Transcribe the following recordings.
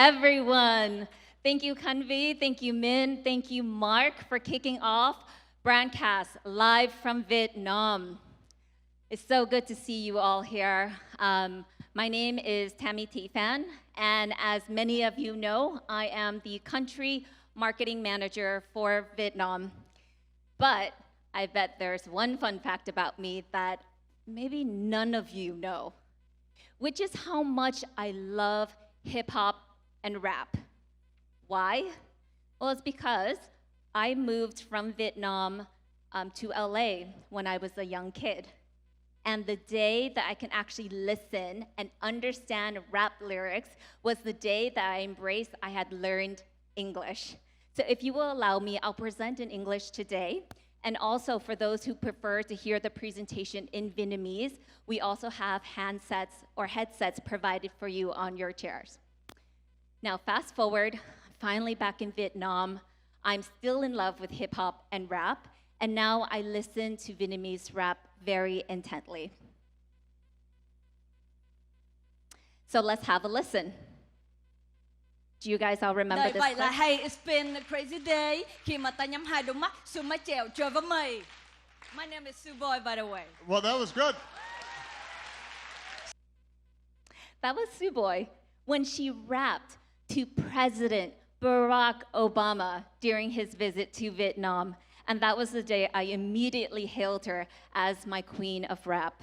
everyone. Thank you, Kanvi. Thank you, Min. Thank you, Mark, for kicking off Brandcast live from Vietnam. It's so good to see you all here. My name is Tammy Phan, and as many of you know, I am the country marketing manager for Vietnam. But I bet there's one fun fact about me that maybe none of you know, which is how much I love hip hop and rap. Why? Well, it's because I moved from Vietnam to LA when I was a young kid. And the day that I can actually listen and understand rap lyrics was the day that I embraced I had learned English. So if you will allow me, I'll present in English today. And also for those who prefer to hear the presentation in Vietnamese, we also have handsets or headsets provided for you on your chairs. Now fast forward, finally back in Vietnam. I'm still in love with hip hop and rap, and now I listen to Vietnamese rap very intently. So let's have a listen. Do you guys all remember this Vậy là clip? hey, it's been a crazy day. Khi mà ta nhắm hai đôi mắt xuống mái chèo chơi với mây. My name is Sue Boy, by the way. Well, that was good. That was Sue Boy when she rapped to President Barack Obama during his visit to Vietnam. And that was the day I immediately hailed her as my queen of rap.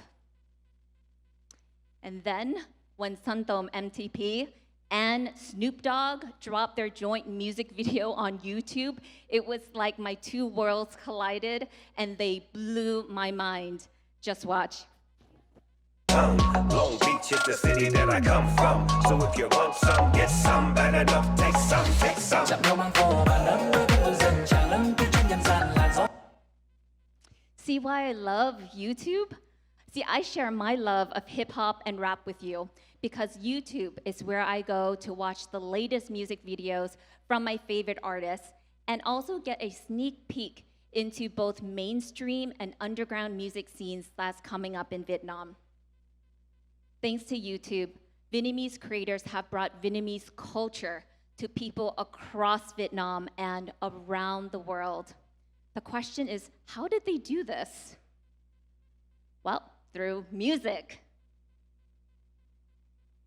And then when Santom MTP and Snoop Dogg dropped their joint music video on YouTube, it was like my two worlds collided and they blew my mind. Just watch. Long Beach is the city that I come from. So if you want some, get some. Bad enough, take some, take some. See why I love YouTube? See, I share my love of hip hop and rap with you because YouTube is where I go to watch the latest music videos from my favorite artists and also get a sneak peek into both mainstream and underground music scenes that's coming up in Vietnam. Thanks to YouTube, Vietnamese creators have brought Vietnamese culture to people across Vietnam and around the world. The question is, how did they do this? Well, through music,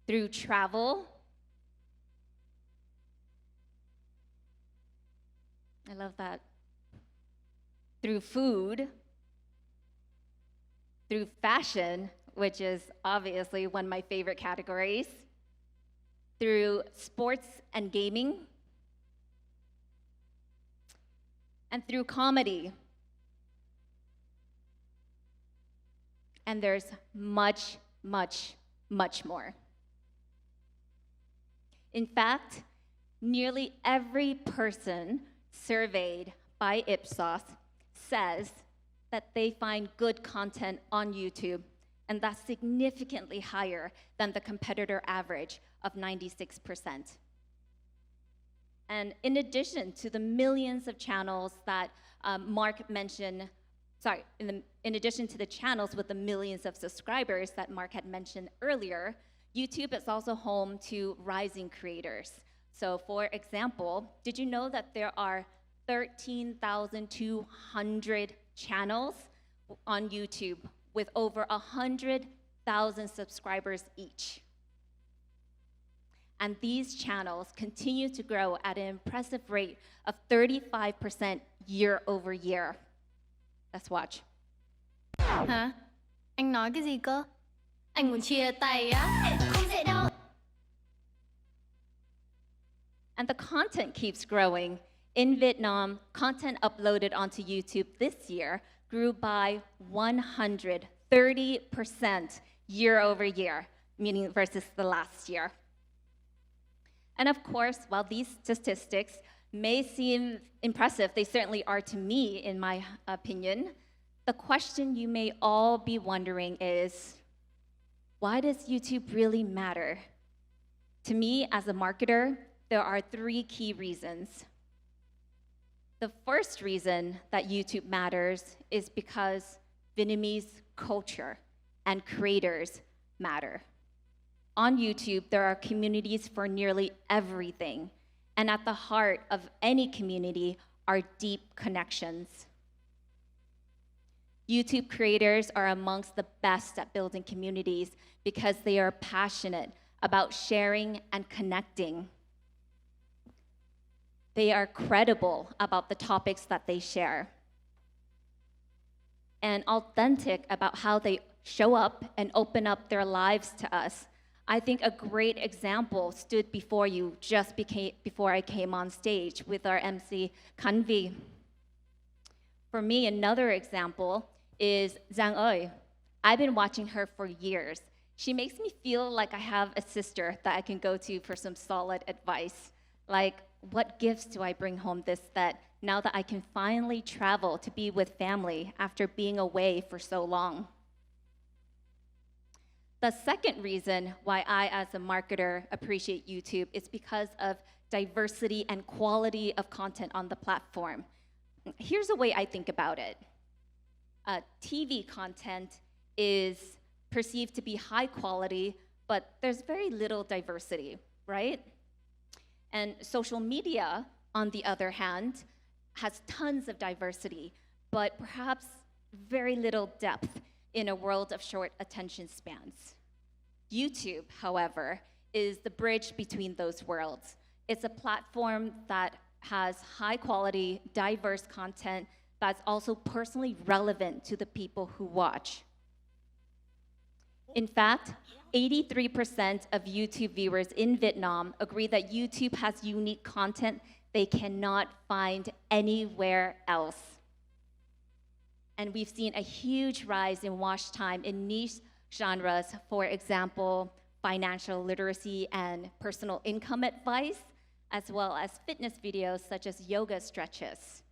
through travel. I love that. Through food, through fashion, which is obviously one of my favorite categories, through sports and gaming, and through comedy. And there's much, much, much more. In fact, nearly every person surveyed by Ipsos says that they find good content on YouTube, and that's significantly higher than the competitor average of 96%. And in addition to the millions of channels that Mark mentioned, in addition to the channels with the millions of subscribers that Mark had mentioned earlier, YouTube is also home to rising creators. So for example, did you know that there are 13,200 channels on YouTube with over 100,000 subscribers each? And these channels continue to grow at an impressive rate of 35% year over year. Let's watch. Hả? Anh nói cái gì cơ? Anh muốn chia tay á? Không dễ đâu. And the content keeps growing. In Vietnam, content uploaded onto YouTube this year grew by 130% year over year, meaning versus the last year. And of course, while these statistics may seem impressive, they certainly are to me, in my opinion, the question you may all be wondering is, why does YouTube really matter? To me, as a marketer, there are three key reasons. The first reason that YouTube matters is because Vietnamese culture and creators matter. On YouTube, there are communities for nearly everything. And at the heart of any community are deep connections. YouTube creators are amongst the best at building communities because they are passionate about sharing and connecting. They are credible about the topics that they share and authentic about how they show up and open up their lives to us. I think a great example stood before you just before I came on stage with our MC Kanvi. For me, another example is Giang Oi. I've been watching her for years. She makes me feel like I have a sister that I can go to for some solid advice. Like, what gifts do I bring home that now that I can finally travel to be with family after being away for so long? The second reason why I, as a marketer, appreciate YouTube is because of diversity and quality of content on the platform. Here's a way I think about it. TV content is perceived to be high quality, but there's very little diversity, right? And social media, on the other hand, has tons of diversity, but perhaps very little depth in a world of short attention spans. YouTube, however, is the bridge between those worlds. It's a platform that has high quality, diverse content that's also personally relevant to the people who watch. In fact, 83% of YouTube viewers in Vietnam agree that YouTube has unique content they cannot find anywhere else. And we've seen a huge rise in watch time in niche genres, for example, financial literacy and personal income advice, as well as fitness videos such as yoga stretches.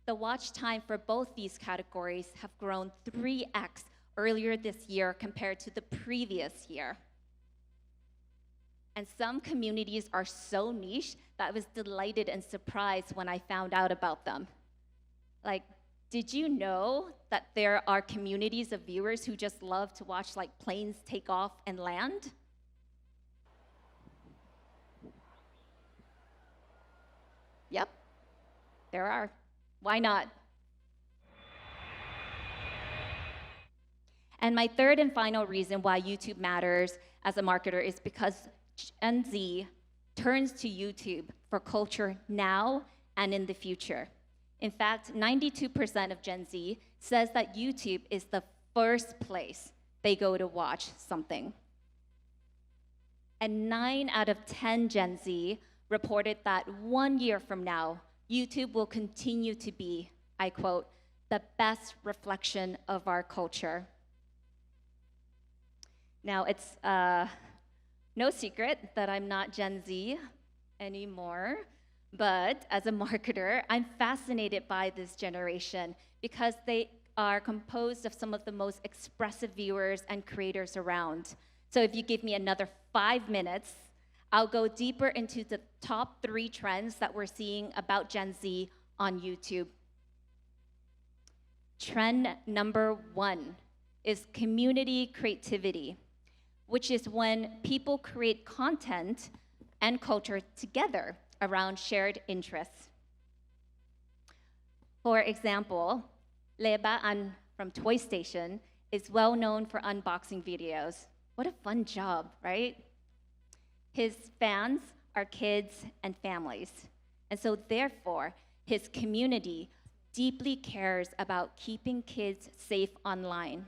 The watch time for both these categories have grown 3x earlier this year compared to the previous year. And some communities are so niche that I was delighted and surprised when I found out about them. Like, did you know that there are communities of viewers who just love to watch like planes take off and land? Yep, there are. Why not? And my third and final reason why YouTube matters as a marketer is because Gen Z turns to YouTube for culture now and in the future. In fact, 92% of Gen Z says that YouTube is the first place they go to watch something. And 9 out of 10 Gen Z reported that 1 year from now, YouTube will continue to be, I quote, the best reflection of our culture. Now, it's no secret that I'm not Gen Z anymore, but as a marketer, I'm fascinated by this generation because they are composed of some of the most expressive viewers and creators around. So if you give me another 5 minutes, I'll go deeper into the top 3 trends that we're seeing about Gen Z on YouTube. Trend number 1 is community creativity, which is when people create content and culture together around shared interests. For example, Leba An from Toy Station is well known for unboxing videos. What a fun job, right? His fans are kids and families. And so therefore, his community deeply cares about keeping kids safe online.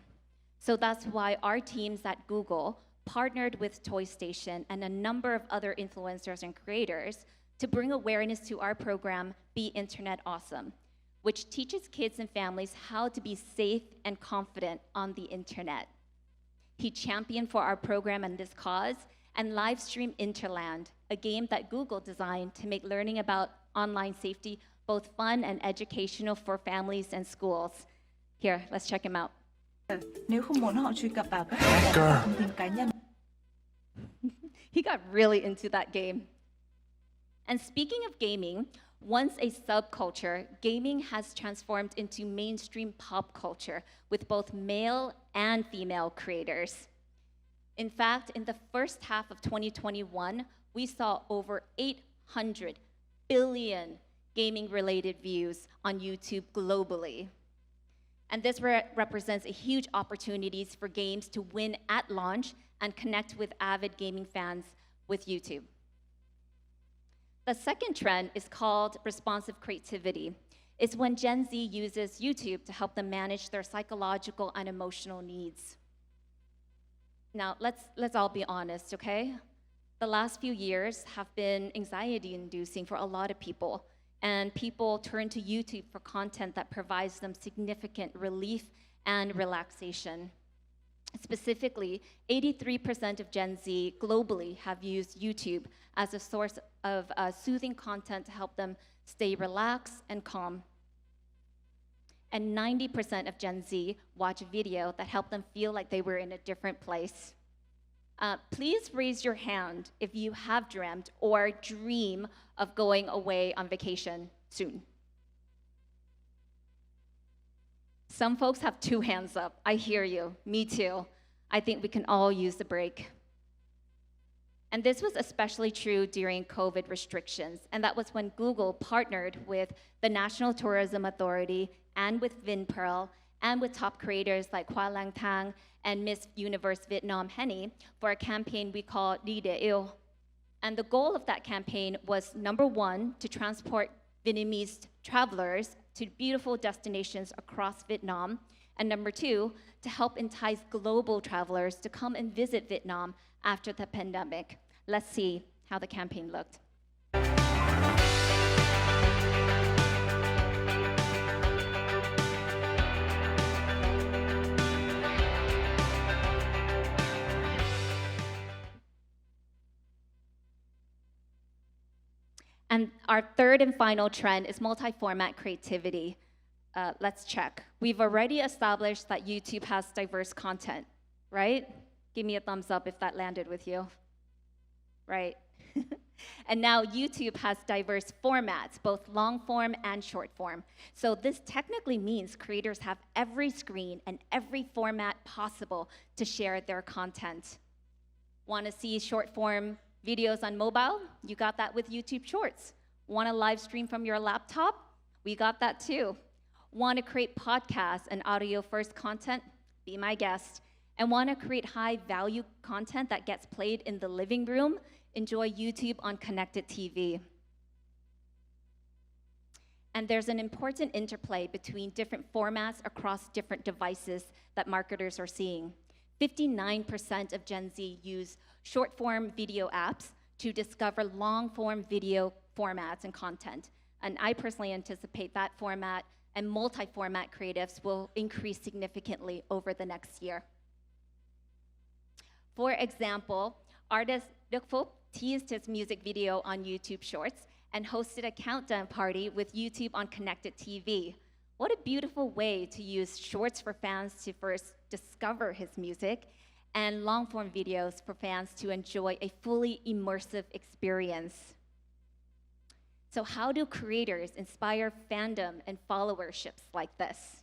So that's why our teams at Google partnered with Toy Station and a number of other influencers and creators to bring awareness to our program, Be Internet Awesome, which teaches kids and families how to be safe and confident on the internet. He championed for our program and this cause and live stream Interland, a game that Google designed to make learning about online safety both fun and educational for families and schools. Here, let's check him out. Nếu không muốn họ truy cập vào các thông tin cá nhân. He got really into that game. And speaking of gaming, once a subculture, gaming has transformed into mainstream pop culture with both male and female creators. In fact, in the first half of 2021, we saw over 800 billion gaming-related views on YouTube globally. And this represents a huge opportunities for games to win at launch and connect with avid gaming fans with YouTube. The second trend is called responsive creativity. It's when Gen Z uses YouTube to help them manage their psychological and emotional needs. Now, let's all be honest, okay? The last few years have been anxiety-inducing for a lot of people, and people turn to YouTube for content that provides them significant relief and relaxation. Specifically, 83% of Gen Z globally have used YouTube as a source of soothing content to help them stay relaxed and calm. And 90% of Gen Z watch a video that helped them feel like they were in a different place. Please raise your hand if you have dreamt or dream of going away on vacation soon. Some folks have 2 hands up. I hear you. Me too. I think we can all use the break. And this was especially true during COVID restrictions. And that was when Google partnered with the National Tourism Authority and with VinPearl and with top creators like Hoa Lang Thang and Miss Universe Vietnam Henny for a campaign we call Đi Để Yêu. And the goal of that campaign was, number 1, to transport Vietnamese travelers to beautiful destinations across Vietnam, and number 2, to help entice global travelers to come and visit Vietnam after the pandemic. Let's see how the campaign looked. And our third and final trend is multi-format creativity. Let's check. We've already established that YouTube has diverse content, right? Give me a thumbs up if that landed with you. Right. And now YouTube has diverse formats, both long form and short form. So this technically means creators have every screen and every format possible to share their content. Want to see short form videos on mobile? You got that with YouTube Shorts. Want to live stream from your laptop? We got that too. Want to create podcasts and audio first content? Be my guest. And want to create high value content that gets played in the living room? Enjoy YouTube on connected TV. And there's an important interplay between different formats across different devices that marketers are seeing. 59% of Gen Z use short-form video apps to discover long-form video formats and content. And I personally anticipate that format and multi-format creatives will increase significantly over the next year. For example, artist Đức Phúc teased his music video on YouTube Shorts and hosted a countdown party with YouTube on connected TV. What a beautiful way to use shorts for fans to first discover his music and long-form videos for fans to enjoy a fully immersive experience. So how do creators inspire fandom and followerships like this?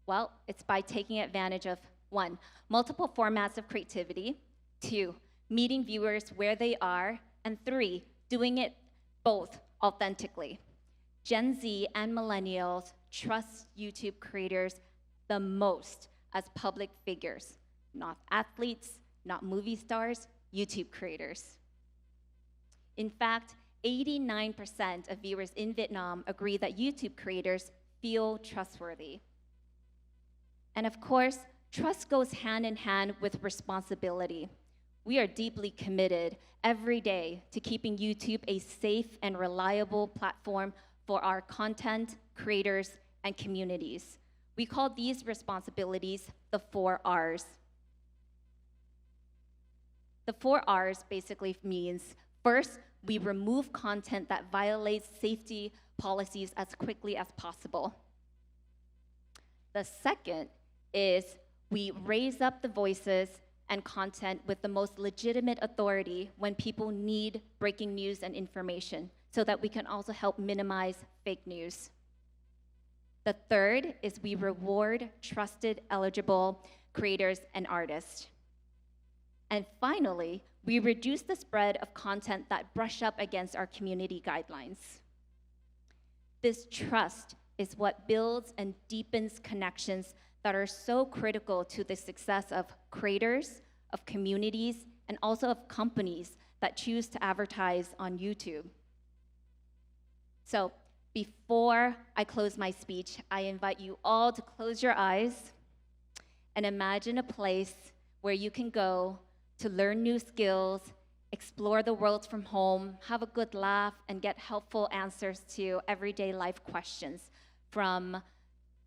Well, it's by taking advantage of 1, multiple formats of creativity, 2, meeting viewers where they are, and 3, doing it both authentically. Gen Z and millennials trust YouTube creators the most as public figures, not athletes, not movie stars, YouTube creators. In fact, 89% of viewers in Vietnam agree that YouTube creators feel trustworthy. And of course, trust goes hand in hand with responsibility. We are deeply committed every day to keeping YouTube a safe and reliable platform for our content, creators, and communities. We call these responsibilities the 4 R's. The 4 R's basically means, first, we remove content that violates safety policies as quickly as possible. The second is we raise up the voices and content with the most legitimate authority when people need breaking news and information, so that we can also help minimize fake news. The third is we reward trusted, eligible creators and artists. And finally, we reduce the spread of content that brush up against our community guidelines. This trust is what builds and deepens connections that are so critical to the success of creators, of communities, and also of companies that choose to advertise on YouTube. So before I close my speech, I invite you all to close your eyes and imagine a place where you can go to learn new skills, explore the world from home, have a good laugh, and get helpful answers to everyday life questions, from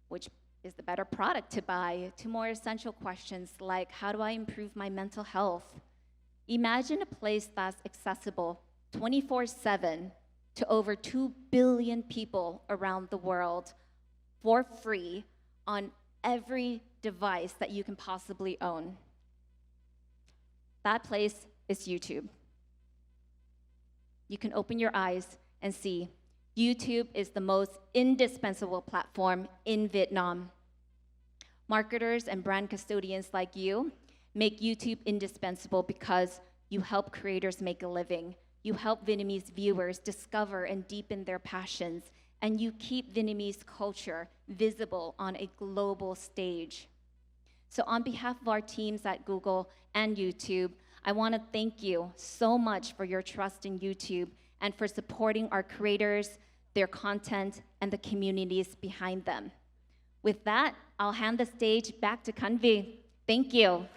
which is the better product to buy, to more essential questions like, how do I improve my mental health? Imagine a place that's accessible 24/7 to over 2 billion people around the world for free on every device that you can possibly own. That place is YouTube. You can open your eyes and see YouTube is the most indispensable platform in Vietnam. Marketers and brand custodians like you make YouTube indispensable because you help creators make a living. You help Vietnamese viewers discover and deepen their passions, and you keep Vietnamese culture visible on a global stage. So on behalf of our teams at Google and YouTube, I want to thank you so much for your trust in YouTube and for supporting our creators, their content, and the communities behind them. With that, I'll hand the stage back to Kanvi. Thank you.